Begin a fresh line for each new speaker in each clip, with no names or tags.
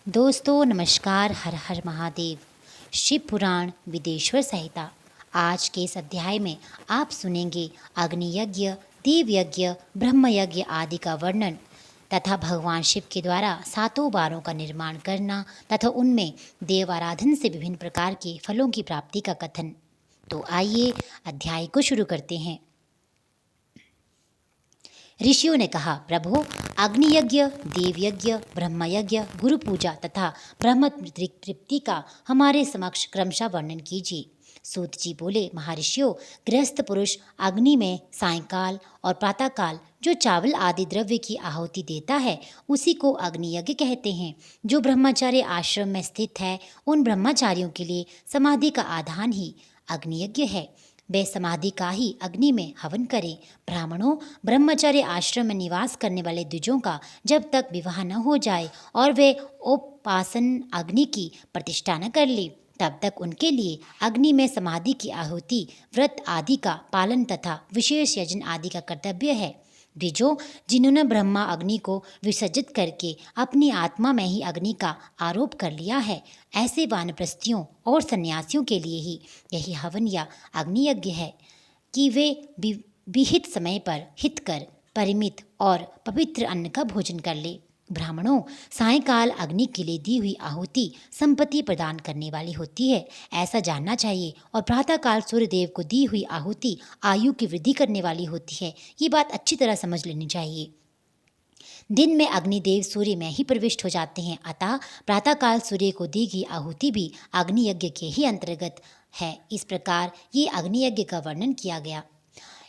दोस्तों नमस्कार। हर हर महादेव। शिव पुराण विदेश्वर संहिता। आज के इस अध्याय में आप सुनेंगे अग्नि यज्ञ, देव यज्ञ, ब्रह्म यज्ञ आदि का वर्णन तथा भगवान शिव के द्वारा 7 बारों का निर्माण करना तथा उनमें देव आराधन से विभिन्न प्रकार के फलों की प्राप्ति का कथन। तो आइए अध्याय को शुरू करते हैं। ऋषियों ने कहा, प्रभु, अग्नि यज्ञ, देव यज्ञ, ब्रह्म यज्ञ, गुरु पूजा तथा ब्रह्म तृप्ति का हमारे समक्ष क्रमशः वर्णन कीजिए। सूत जी बोले, महर्षियों, गृहस्थ पुरुष अग्नि में सायंकाल और प्रातःकाल जो चावल आदि द्रव्य की आहुति देता है उसी को अग्नि यज्ञ कहते हैं। जो ब्रह्मचार्य आश्रम में स्थित है उन ब्रह्मचारियों के लिए समाधि का आधान ही अग्नि यज्ञ है। वे समाधि का ही अग्नि में हवन करें। ब्राह्मणों, ब्रह्मचर्य आश्रम में निवास करने वाले द्विजों का जब तक विवाह न हो जाए और वे उपासन अग्नि की प्रतिष्ठा न कर ले तब तक उनके लिए अग्नि में समाधि की आहुति, व्रत आदि का पालन तथा विशेष यजन आदि का कर्तव्य है। द्विजों, जिन्होंने ब्रह्मा अग्नि को विसर्जित करके अपनी आत्मा में ही अग्नि का आरोप कर लिया है, ऐसे वानप्रस्थियों और सन्यासियों के लिए ही यही हवन या अग्नि यज्ञ है कि वे विहित समय पर हितकर परिमित और पवित्र अन्न का भोजन कर ले। ब्राह्मणों, सायंकाल अग्नि के लिए दी हुई आहुति संपत्ति प्रदान करने वाली होती है, ऐसा जानना चाहिए, और प्रातःकाल सूर्यदेव को दी हुई आहुति आयु की वृद्धि करने वाली होती है। ये बात अच्छी तरह समझ लेनी चाहिए। दिन में अग्निदेव सूर्य में ही प्रविष्ट हो जाते हैं, अतः प्रातःकाल सूर्य को दी गई आहुति भी अग्नि यज्ञ के ही अंतर्गत है। इस प्रकार ये अग्नि यज्ञ का वर्णन किया गया।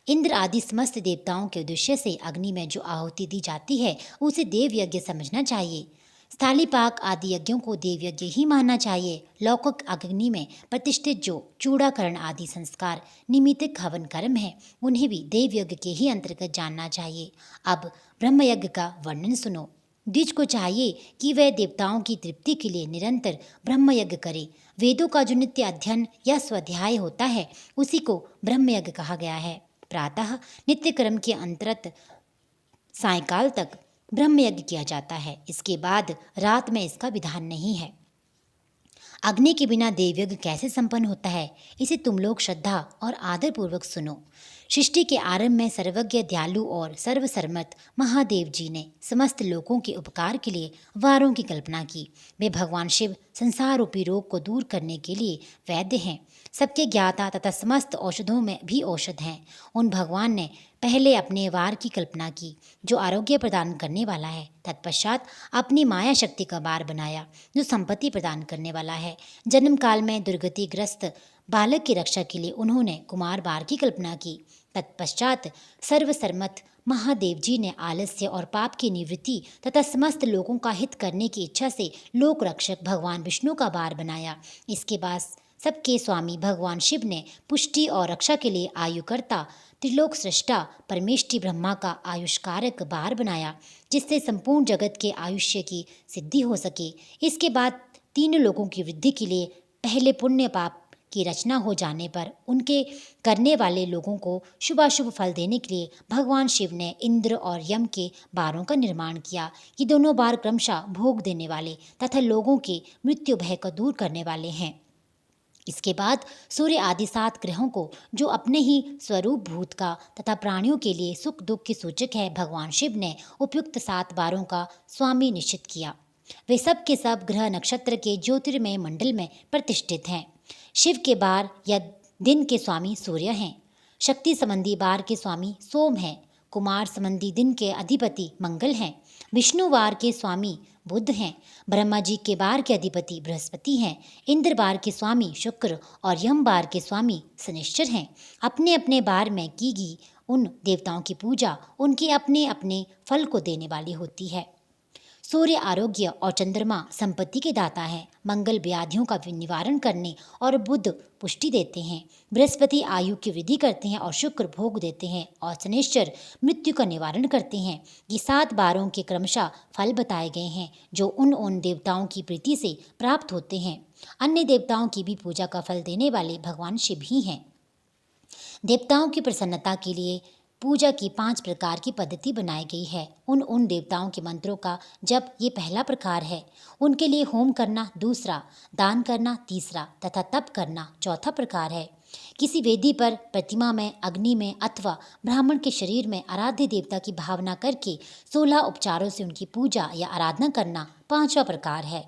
इंद्र आदि समस्त देवताओं के उद्देश्य से अग्नि में जो आहुति दी जाती है उसे देव यज्ञ समझना चाहिए। स्थालीपाक आदि यज्ञों को देव यज्ञ ही मानना चाहिए। लौकिक अग्नि में प्रतिष्ठित जो चूड़ाकरण आदि संस्कार निमित्त हवन कर्म है उन्हें भी देव यज्ञ के ही अंतर्गत जानना चाहिए। अब ब्रह्म यज्ञ का वर्णन सुनो। द्विज को चाहिए कि वह देवताओं की तृप्ति के लिए निरंतर ब्रह्म यज्ञ करे। वेदों का जो नित्य अध्ययन या स्वाध्याय होता है उसी को ब्रह्म यज्ञ कहा गया है। प्रातः नित्य कर्म के अंतर्गत सायंकाल तक ब्रह्म यज्ञ किया जाता है। इसके बाद रात में इसका विधान नहीं है। अग्नि के बिना देवयज्ञ कैसे संपन्न होता है, इसे तुम लोग श्रद्धा और आदर पूर्वक सुनो। सृष्टि के आरंभ में सर्वज्ञ, दयालु और सर्वसम्मत महादेव जी ने समस्त लोगों के उपकार के लिए वारों की कल्पना की। वे भगवान शिव संसार रूपी रोग को दूर करने के लिए वैद्य हैं, सबके ज्ञाता तथा समस्त औषधों में भी औषध हैं। उन भगवान ने पहले अपने वार की कल्पना की जो आरोग्य प्रदान करने वाला है। तत्पश्चात अपनी माया शक्ति का वार बनाया जो संपत्ति प्रदान करने वाला है। जन्म काल में दुर्गतिग्रस्त बालक की रक्षा के लिए उन्होंने कुमार वार की कल्पना की। तत्पश्चात सर्वसम्मत महादेव जी ने आलस्य और पाप की निवृत्ति तथा समस्त लोगों का हित करने की इच्छा से लोक रक्षक भगवान विष्णु का वार बनाया। इसके बाद सबके स्वामी भगवान शिव ने पुष्टि और रक्षा के लिए आयुकर्ता त्रिलोक सृष्टा परमेष्टि ब्रह्मा का आयुष्कारक बार बनाया जिससे संपूर्ण जगत के आयुष्य की सिद्धि हो सके। इसके बाद 3 लोगों की वृद्धि के लिए पहले पुण्य पाप की रचना हो जाने पर उनके करने वाले लोगों को शुभाशुभ फल देने के लिए भगवान शिव ने इंद्र और यम के बारों का निर्माण किया। ये दोनों बार क्रमशः भोग देने वाले तथा लोगों के मृत्यु भय को दूर करने वाले हैं। इसके बाद सूर्य आदि 7 ग्रहों को जो अपने ही स्वरूप भूत का तथा प्राणियों के लिए सुख दुख के सूचक है, भगवान शिव ने उपयुक्त 7 बारों का स्वामी निश्चित किया। वे सब के सब ग्रह नक्षत्र के ज्योतिर्मय मंडल में प्रतिष्ठित हैं। शिव के बार या दिन के स्वामी सूर्य हैं। शक्ति संबंधी बार के स्वामी सोम हैं। कुमार संबंधी दिन के अधिपति मंगल हैं। विष्णु वार के स्वामी बुध हैं। ब्रह्मा जी के बार के अधिपति बृहस्पति हैं। इंद्र बार के स्वामी शुक्र और यम बार के स्वामी शनिश्चर हैं। अपने अपने बार में की गई उन देवताओं की पूजा उनके अपने अपने फल को देने वाली होती है। सूर्य आरोग्य और चंद्रमा संपत्ति के दाता हैं। मंगल व्याधियों का निवारण करने और बुध पुष्टि देते हैं। बृहस्पति आयु की वृद्धि करते हैं और शुक्र भोग देते हैं और शनिश्चर मृत्यु का निवारण करते हैं। ये 7 बारों के क्रमशः फल बताए गए हैं जो उन देवताओं की प्रीति से प्राप्त होते हैं। अन्य देवताओं की भी पूजा का फल देने वाले भगवान शिव ही हैं। देवताओं की प्रसन्नता के लिए पूजा की 5 प्रकार की पद्धति बनाई गई है। उन देवताओं के मंत्रों का जप ये पहला प्रकार है। उनके लिए होम करना दूसरा, दान करना तीसरा तथा तप करना चौथा प्रकार है। किसी वेदी पर, प्रतिमा में, अग्नि में अथवा ब्राह्मण के शरीर में आराध्य देवता की भावना करके 16 उपचारों से उनकी पूजा या आराधना करना पांचवा प्रकार है।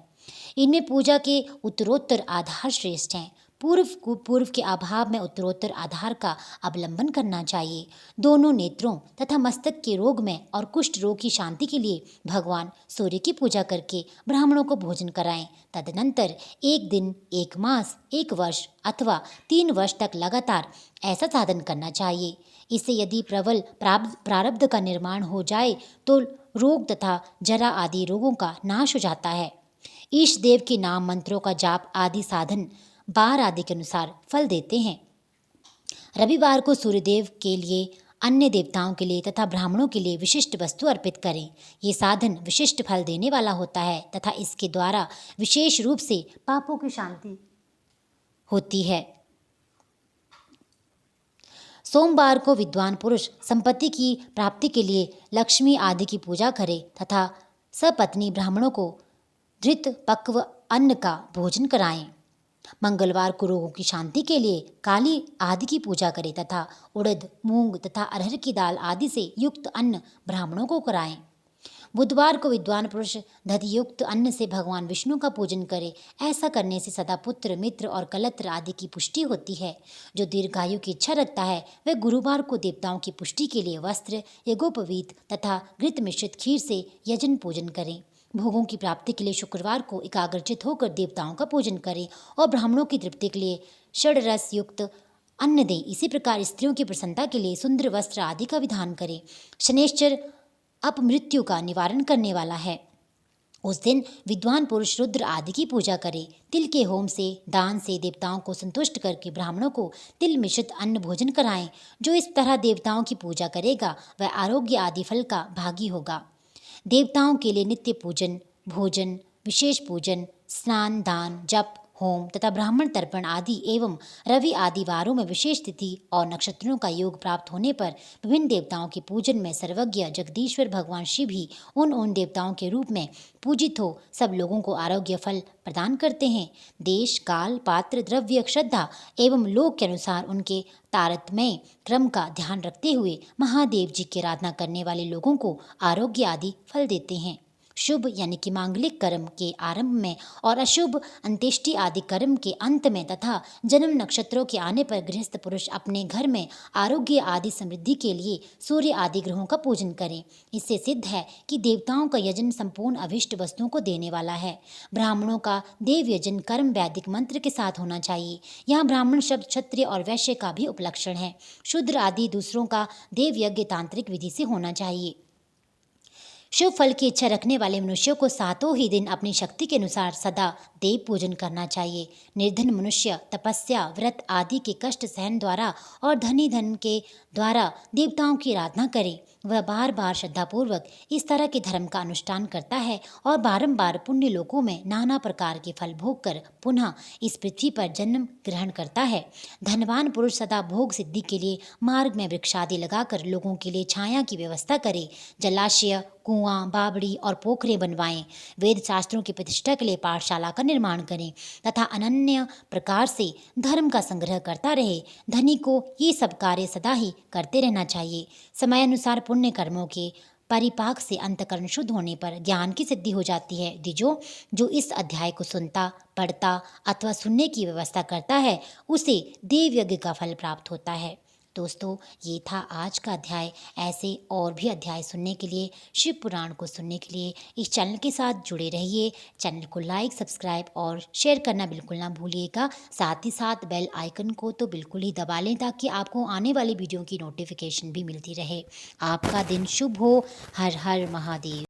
इनमें पूजा के उत्तरोत्तर आधार श्रेष्ठ हैं। पूर्व के अभाव में उत्तरोत्तर आधार का अवलंबन करना चाहिए। दोनों नेत्रों तथा मस्तक के रोग में और कुष्ठ रोग की शांति के लिए भगवान सूर्य की पूजा करके ब्राह्मणों को भोजन कराएं। तदनंतर 1 दिन, 1 मास, 1 वर्ष अथवा 3 वर्ष तक लगातार ऐसा साधन करना चाहिए। इससे यदि प्रबल प्रारब्ध का निर्माण हो जाए तो रोग तथा जरा आदि रोगों का नाश हो जाता है। ईश देव के नाम मंत्रों का जाप आदि साधन बार आदि के अनुसार फल देते हैं। रविवार को सूर्यदेव के लिए, अन्य देवताओं के लिए तथा ब्राह्मणों के लिए विशिष्ट वस्तु अर्पित करें। ये साधन विशिष्ट फल देने वाला होता है तथा इसके द्वारा विशेष रूप से पापों की शांति होती है। सोमवार को विद्वान पुरुष संपत्ति की प्राप्ति के लिए लक्ष्मी आदि की पूजा करे तथा सपत्नी ब्राह्मणों को धृत पक्व अन्न का भोजन कराएं। मंगलवार को रोगों की शांति के लिए काली आदि की पूजा करें तथा उड़द, मूंग तथा अरहर की दाल आदि से युक्त अन्न ब्राह्मणों को कराएं। बुधवार को विद्वान पुरुष दधियुक्त अन्न से भगवान विष्णु का पूजन करे। ऐसा करने से सदा पुत्र, मित्र और कलत्र आदि की पुष्टि होती है। जो दीर्घायु की इच्छा रखता है वह गुरुवार को देवताओं की पुष्टि के लिए वस्त्र, यज्ञोपवीत तथा घृत मिश्रित खीर से यजन पूजन करें। भोगों की प्राप्ति के लिए शुक्रवार को एकाग्रचित होकर देवताओं का पूजन करें और ब्राह्मणों की तृप्ति के लिए षड्रस युक्त अन्न दें। इसी प्रकार स्त्रियों की प्रसन्नता के लिए सुंदर वस्त्र आदि का विधान करें। शनैश्चर अपमृत्यु का निवारण करने वाला है। उस दिन विद्वान पुरुष रुद्र आदि की पूजा करे। तिल के होम से, दान से देवताओं को संतुष्ट करके ब्राह्मणों को तिल मिश्रित अन्न भोजन कराएं। जो इस तरह देवताओं की पूजा करेगा वह आरोग्य आदि फल का भागी होगा। देवताओं के लिए नित्य पूजन, भोजन, विशेष पूजन, स्नान, दान, जप, होम तथा ब्राह्मण तर्पण आदि एवं रवि आदि वारों में विशेष तिथि और नक्षत्रों का योग प्राप्त होने पर विभिन्न देवताओं के पूजन में सर्वज्ञ जगदीश्वर भगवान शिव ही उन देवताओं के रूप में पूजित हो सब लोगों को आरोग्य फल प्रदान करते हैं। देश, काल, पात्र, द्रव्य, श्रद्धा एवं लोक के अनुसार उनके तारतम्य क्रम का ध्यान रखते हुए महादेव जी की आराधना करने वाले लोगों को आरोग्य आदि फल देते हैं। शुभ यानी कि मांगलिक कर्म के आरंभ में और अशुभ अंत्येष्टि आदि कर्म के अंत में तथा जन्म नक्षत्रों के आने पर गृहस्थ पुरुष अपने घर में आरोग्य आदि समृद्धि के लिए सूर्य आदि ग्रहों का पूजन करें। इससे सिद्ध है कि देवताओं का यजन संपूर्ण अभिष्ट वस्तुओं को देने वाला है। ब्राह्मणों का देव यजन कर्म वैदिक मंत्र के साथ होना चाहिए। यहाँ ब्राह्मण शब्द क्षत्रिय और वैश्य का भी उपलक्षण है। शूद्र आदि दूसरों का देव यज्ञ तांत्रिक विधि से होना चाहिए। शुभ फल की इच्छा रखने वाले मनुष्यों को सातों ही दिन अपनी शक्ति के अनुसार सदा देव पूजन करना चाहिए। निर्धन मनुष्य तपस्या, व्रत आदि के कष्ट सहन द्वारा और धन के द्वारा देवताओं की आराधना करे। वह बार बार श्रद्धापूर्वक इस तरह के धर्म का अनुष्ठान करता है और बारंबार पुण्य लोकों में नाना प्रकार के फल भोग कर पुनः इस पृथ्वी पर जन्म ग्रहण करता है। धनवान पुरुष सदा भोग सिद्धि के लिए मार्ग में वृक्ष आदि लगाकर लोगों के लिए छाया की व्यवस्था करे। जलाशय, कुआं, बावड़ी और पोखरे बनवाएं। वेद शास्त्रों की प्रतिष्ठा के लिए पाठशाला का निर्माण करें तथा अनन्य प्रकार से धर्म का संग्रह करता रहे। धनी को ये सब कार्य सदा ही करते रहना चाहिए। समय अनुसार पुण्य कर्मों के परिपाक से अंतकरण शुद्ध होने पर ज्ञान की सिद्धि हो जाती है। द्विजो, जो इस अध्याय को सुनता, पढ़ता अथवा सुनने की व्यवस्था करता है उसे देव यज्ञ का फल प्राप्त होता है। दोस्तों, ये था आज का अध्याय। ऐसे और भी अध्याय सुनने के लिए, शिव पुराण को सुनने के लिए इस चैनल के साथ जुड़े रहिए। चैनल को लाइक, सब्सक्राइब और शेयर करना बिल्कुल ना भूलिएगा। साथ ही साथ बेल आइकन को तो बिल्कुल ही दबा लें ताकि आपको आने वाली वीडियो की नोटिफिकेशन भी मिलती रहे। आपका दिन शुभ हो। हर हर महादेव।